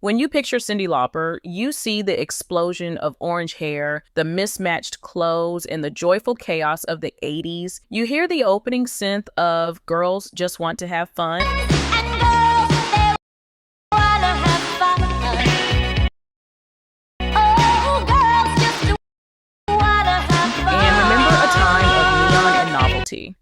When you picture Cyndi Lauper, you see the explosion of orange hair, the mismatched clothes, and the joyful chaos of the 80s. You hear the opening synth of Girls Just Want to Have Fun.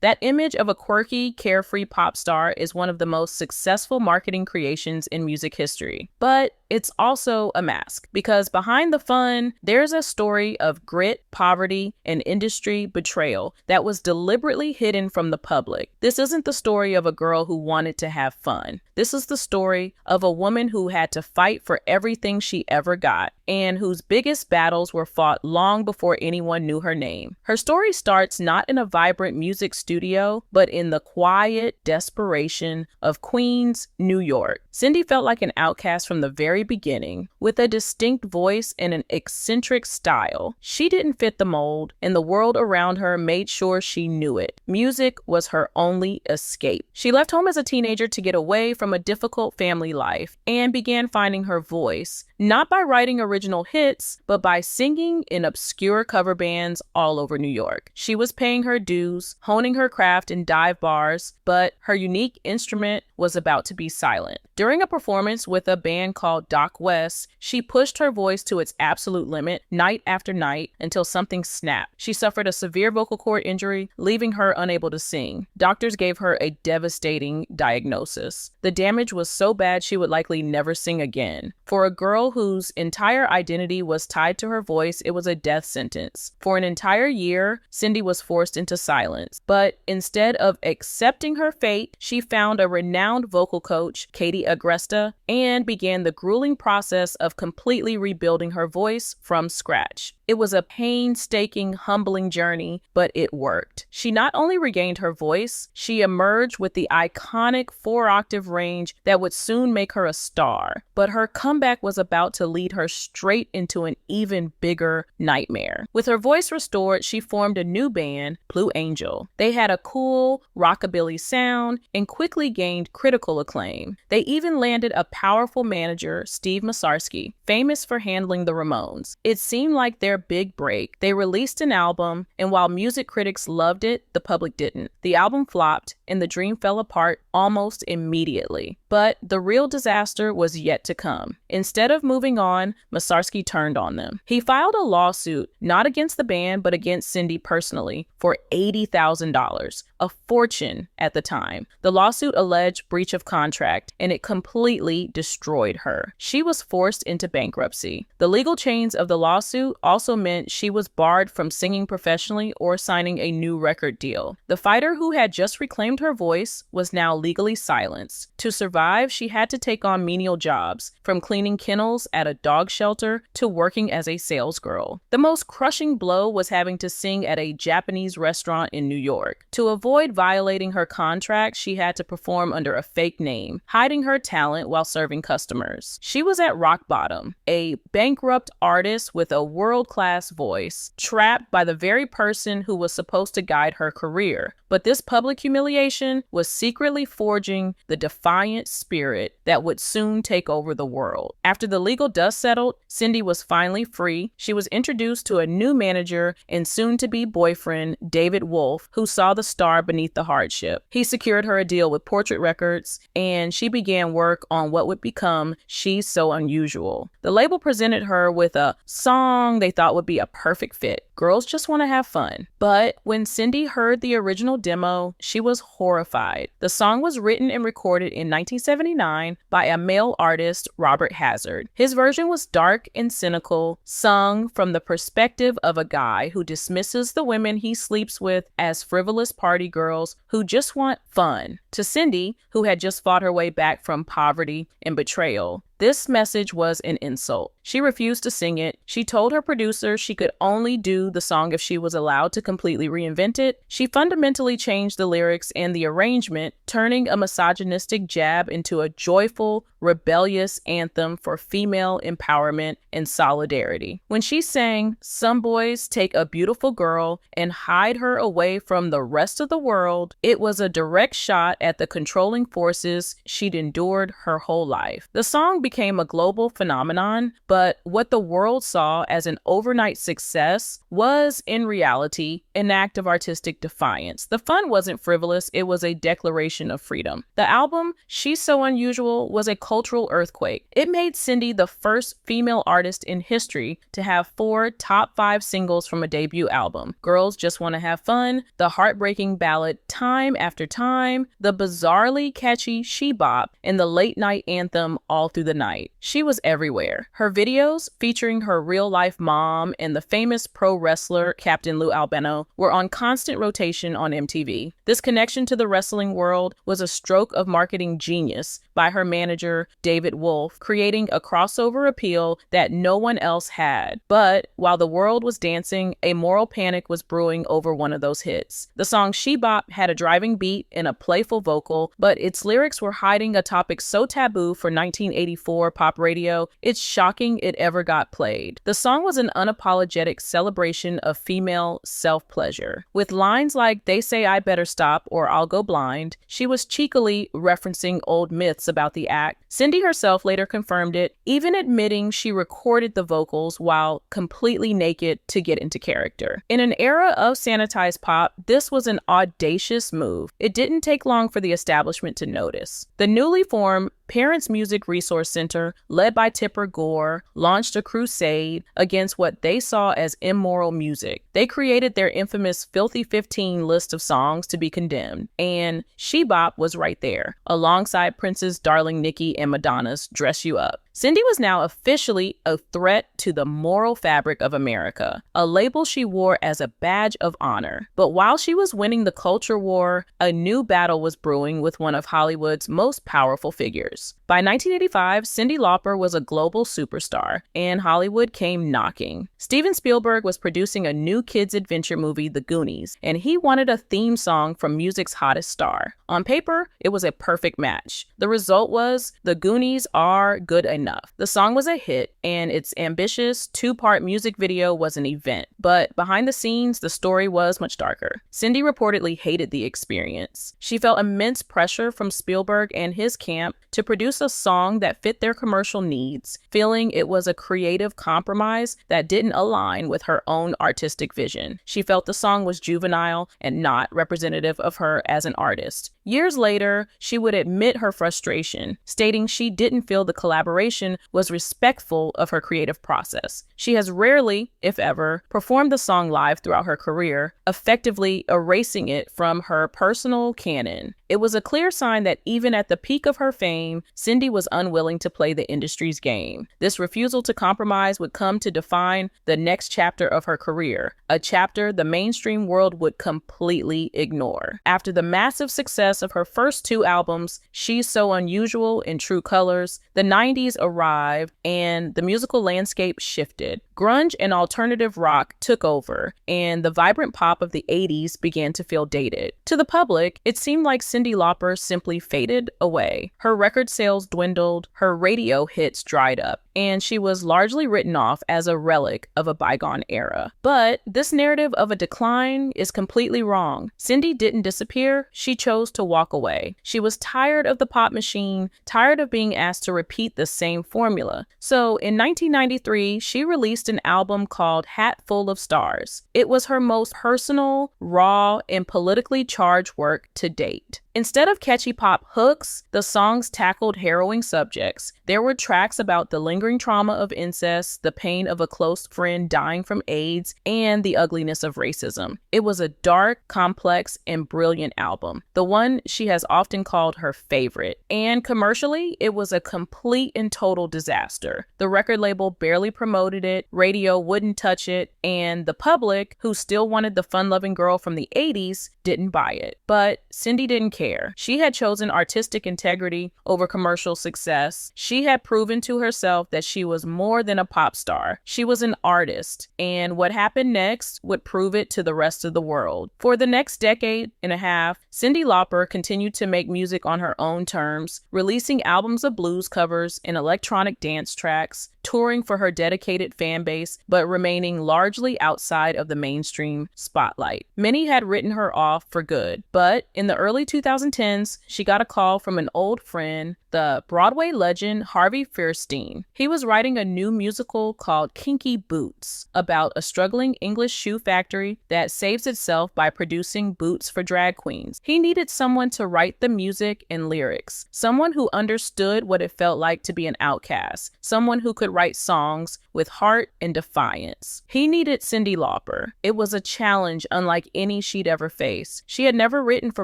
That image of a quirky, carefree pop star is one of the most successful marketing creations in music history. But it's also a mask, because behind the fun, there's a story of grit, poverty, and industry betrayal that was deliberately hidden from the public. This isn't the story of a girl who wanted to have fun. This is the story of a woman who had to fight for everything she ever got, and whose biggest battles were fought long before anyone knew her name. Her story starts not in a vibrant music studio, but in the quiet desperation of Queens, New York. Cyndi felt like an outcast from the very beginning, with a distinct voice and an eccentric style. She didn't fit the mold, and the world around her made sure she knew it. Music was her only escape. She left home as a teenager to get away from a difficult family life and began finding her voice, not by writing original hits, but by singing in obscure cover bands all over New York. She was paying her dues, honing her craft in dive bars, but her unique instrument was about to be silent. During a performance with a band called Doc West, she pushed her voice to its absolute limit night after night until something snapped. She suffered a severe vocal cord injury, leaving her unable to sing. Doctors gave her a devastating diagnosis. The damage was so bad she would likely never sing again. For a girl whose entire identity was tied to her voice, it was a death sentence. For an entire year, Cyndi was forced into silence. But instead of accepting her fate, she found a renowned vocal coach, Katie Agresta, and began the grueling process of completely rebuilding her voice from scratch. It was a painstaking, humbling journey, but it worked. She not only regained her voice, she emerged with the iconic 4-octave range that would soon make her a star. But her comeback was about to lead her straight into an even bigger nightmare. With her voice restored, she formed a new band, Blue Angel. They had a cool, rockabilly sound and quickly gained critical acclaim. They even landed a powerful manager, Steve Masarski, famous for handling the Ramones. It seemed like their big break. They released an album, and while music critics loved it, the public didn't. The album flopped, and the dream fell apart almost immediately. But the real disaster was yet to come. Instead of moving on, Masarski turned on them. He filed a lawsuit, not against the band, but against Cyndi personally, for $80,000, a fortune at the time. The lawsuit alleged breach of contract, and it completely destroyed her. She was forced into bankruptcy. The legal chains of the lawsuit also meant she was barred from singing professionally or signing a new record deal. The fighter who had just reclaimed her voice was now legally silenced. To survive, she had to take on menial jobs, from cleaning kennels at a dog shelter to working as a salesgirl. The most crushing blow was having to sing at a Japanese restaurant in New York. To avoid violating her contract, she had to perform under a fake name, hiding her talent while serving customers. She was at rock bottom, a bankrupt artist with a world-class voice, trapped by the very person who was supposed to guide her career. But this public humiliation was secretly forging the defiant spirit that would soon take over the world. After the legal dust settled, Cyndi was finally free. She was introduced to a new manager and soon-to-be boyfriend, David Wolf, who saw the star beneath the hardship. He secured her a deal with Portrait Records, and she began work on what would become She's So Unusual. The label presented her with a song they thought would be a perfect fit, Girls Just Want to Have Fun. But when Cyndi heard the original demo, she was horrified. The song was written and recorded in 1979 by a male artist, Robert Hazard. His version was dark and cynical, sung from the perspective of a guy who dismisses the women he sleeps with as frivolous party girls who just want fun. To Cyndi, who had just fought her way back from poverty and betrayal, this message was an insult. She refused to sing it. She told her producer she could only do the song if she was allowed to completely reinvent it. She fundamentally changed the lyrics and the arrangement, turning a misogynistic jab into a joyful, rebellious anthem for female empowerment and solidarity. When she sang, "Some boys take a beautiful girl and hide her away from the rest of the world," it was a direct shot at the controlling forces she'd endured her whole life. The song became a global phenomenon, but what the world saw as an overnight success was, in reality, an act of artistic defiance. The fun wasn't frivolous, it was a declaration of freedom. The album, She's So Unusual, was a cultural earthquake. It made Cyndi the first female artist in history to have 4 top 5 singles from a debut album: Girls Just Wanna Have Fun, the heartbreaking ballad Time After Time, the bizarrely catchy She Bop, and the late night anthem All Through the Night. She was everywhere. Her videos, featuring her real-life mom and the famous pro wrestler Captain Lou Albano, were on constant rotation on MTV. This connection to the wrestling world was a stroke of marketing genius by her manager, David Wolf, creating a crossover appeal that no one else had. But while the world was dancing, a moral panic was brewing over one of those hits. The song She Bop had a driving beat and a playful vocal, but its lyrics were hiding a topic so taboo for 1984 pop radio, it's shocking it ever got played. The song was an unapologetic celebration of female self-pleasure. With lines like "They say I better stop or I'll go blind," she was cheekily referencing old myths about the act. Cyndi herself later confirmed it, even admitting she recorded the vocals while completely naked to get into character. In an era of sanitized pop, this was an audacious move. It didn't take long for the establishment to notice. The newly formed Parents Music Resource Center, led by Tipper Gore, launched a crusade against what they saw as immoral music. They created their infamous Filthy 15 list of songs to be condemned, and She Bop was right there, alongside Prince's Darling Nikki and Madonna's Dress You Up. Cyndi was now officially a threat to the moral fabric of America, a label she wore as a badge of honor. But while she was winning the culture war, a new battle was brewing with one of Hollywood's most powerful figures. By 1985, Cyndi Lauper was a global superstar, and Hollywood came knocking. Steven Spielberg was producing a new kids' adventure movie, The Goonies, and he wanted a theme song from music's hottest star. On paper, it was a perfect match. The result was The Goonies Are Good Enough. The song was a hit, and its ambitious 2-part music video was an event. But behind the scenes, the story was much darker. Cyndi reportedly hated the experience. She felt immense pressure from Spielberg and his camp to produce a song that fit their commercial needs, feeling it was a creative compromise that didn't align with her own artistic vision. She felt the song was juvenile and not representative of her as an artist. Years later, she would admit her frustration, stating she didn't feel the collaboration was respectful of her creative process. She has rarely, if ever, performed the song live throughout her career, effectively erasing it from her personal canon. It was a clear sign that even at the peak of her fame, Cyndi was unwilling to play the industry's game. This refusal to compromise would come to define the next chapter of her career, a chapter the mainstream world would completely ignore. After the massive success of her first 2 albums, She's So Unusual and True Colors, the 90s arrived and the musical landscape shifted. Grunge and alternative rock took over, and the vibrant pop of the 80s began to feel dated. To the public, it seemed like Cyndi Lauper simply faded away. Her record sales dwindled, her radio hits dried up, and she was largely written off as a relic of a bygone era. But this narrative of a decline is completely wrong. Cyndi didn't disappear, she chose to walk away. She was tired of the pop machine, tired of being asked to repeat the same formula. So in 1993, she released an album called Hat Full of Stars. It was her most personal, raw, and politically charged work to date. Instead of catchy pop hooks, the songs tackled harrowing subjects. There were tracks about the lingering trauma of incest, the pain of a close friend dying from AIDS, and the ugliness of racism. It was a dark, complex, and brilliant album, the one she has often called her favorite. And commercially, it was a complete and total disaster. The record label barely promoted it, radio wouldn't touch it, and the public, who still wanted the fun-loving girl from the 80s, didn't buy it. But Cyndi didn't care. She had chosen artistic integrity over commercial success. She had proven to herself that she was more than a pop star. She was an artist, and what happened next would prove it to the rest of the world. For the next decade and a half, Cyndi Lauper continued to make music on her own terms, releasing albums of blues covers and electronic dance tracks, touring for her dedicated fan base, but remaining largely outside of the mainstream spotlight. Many had written her off for good, but in the early 2010s, she got a call from an old friend, the Broadway legend Harvey Fierstein. He was writing a new musical called Kinky Boots about a struggling English shoe factory that saves itself by producing boots for drag queens. He needed someone to write the music and lyrics, someone who understood what it felt like to be an outcast, someone who could write songs with heart and defiance. He needed Cyndi Lauper. It was a challenge unlike any she'd ever faced. She had never written for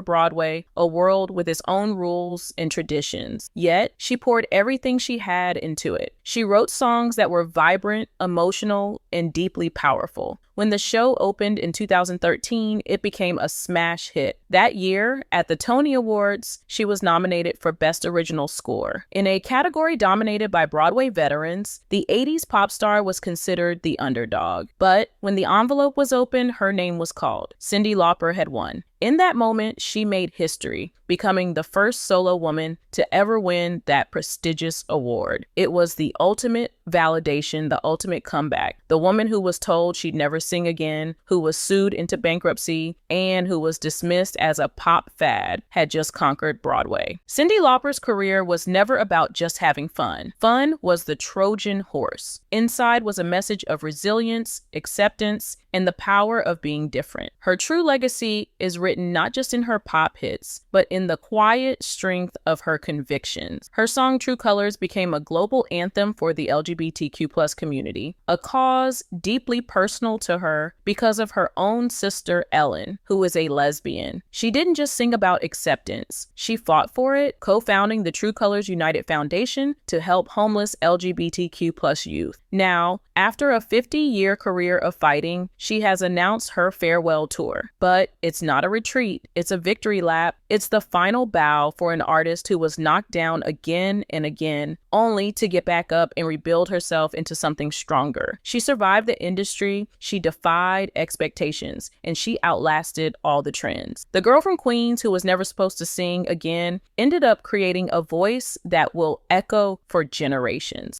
Broadway, a world with its own rules and traditions. Yet, she poured everything she had into it. She wrote songs that were vibrant, emotional, and deeply powerful. When the show opened in 2013, it became a smash hit. That year, at the Tony Awards, she was nominated for Best Original Score. In a category dominated by Broadway veterans, the 80s pop star was considered the underdog. But when the envelope was opened, her name was called. Cyndi Lauper had won. In that moment, she made history, becoming the first solo woman to ever win that prestigious award. It was the ultimate validation, the ultimate comeback. The woman who was told she'd never sing again, who was sued into bankruptcy, and who was dismissed as a pop fad had just conquered Broadway. Cyndi Lauper's career was never about just having fun. Fun was the Trojan horse. Inside was a message of resilience, acceptance, and the power of being different. Her true legacy is written not just in her pop hits, but in the quiet strength of her convictions. Her song True Colors became a global anthem for the LGBTQ+ community, a cause deeply personal to her because of her own sister Ellen, who is a lesbian. She didn't just sing about acceptance. She fought for it, co-founding the True Colors United Foundation to help homeless LGBTQ+ youth. Now, after a 50-year career of fighting, she has announced her farewell tour. But it's not a retreat, it's a victory lap. It's the final bow for an artist who was knocked down again and again, only to get back up and rebuild herself into something stronger. She survived the industry, she defied expectations, and she outlasted all the trends. The girl from Queens who was never supposed to sing again ended up creating a voice that will echo for generations.